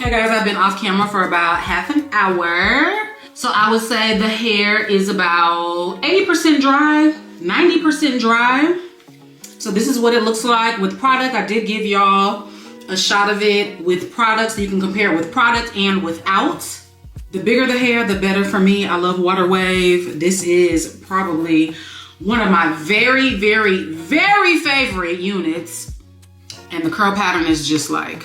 Okay guys, I've been off camera for about half an hour. So I would say the hair is about 80% dry, 90% dry. So this is what it looks like with product. I did give y'all a shot of it with product so you can compare it with product and without. The bigger the hair, the better for me. I love Water Wave. This is probably one of my very, very, very favorite units. And the curl pattern is just like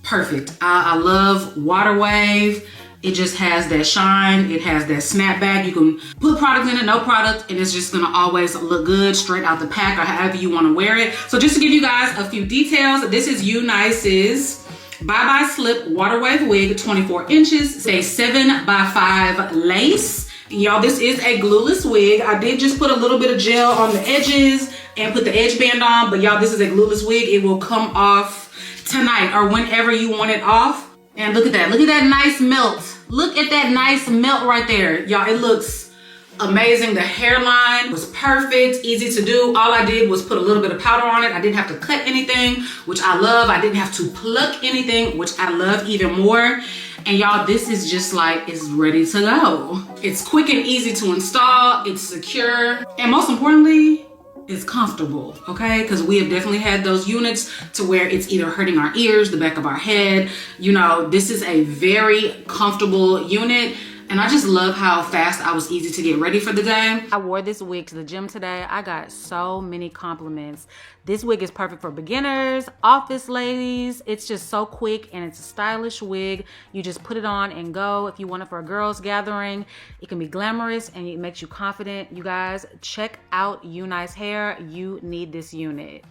perfect. I love Water Wave. It just has that shine. It has that snapback. You can put product in it, no product, and it's just gonna always look good straight out the pack or however you wanna wear it. So just to give you guys a few details, this is UNice's Byebye Slip Water Wave Wig, 24 inches. It's a 7x5 lace. Y'all, this is a glueless wig. I did just put a little bit of gel on the edges and put the edge band on, but y'all, this is a glueless wig. It will come off tonight or whenever you want it off. And look at that nice melt. Look at that nice melt right there. Y'all, it looks amazing. The hairline was perfect, easy to do. All I did was put a little bit of powder on it. I didn't have to cut anything, which I love. I didn't have to pluck anything, which I love even more. And y'all, this is just like, it's ready to go. It's quick and easy to install. It's secure. And most importantly, it's comfortable, okay? Because we have definitely had those units to where it's either hurting our ears, the back of our head. You know, this is a very comfortable unit. And I just love how fast I was easy to get ready for the day. I wore this wig to the gym today. I got so many compliments. This wig is perfect for beginners, office ladies. It's just so quick and it's a stylish wig. You just put it on and go. If you want it for a girls gathering, it can be glamorous and it makes you confident. You guys, check out UNice Hair. You need this unit.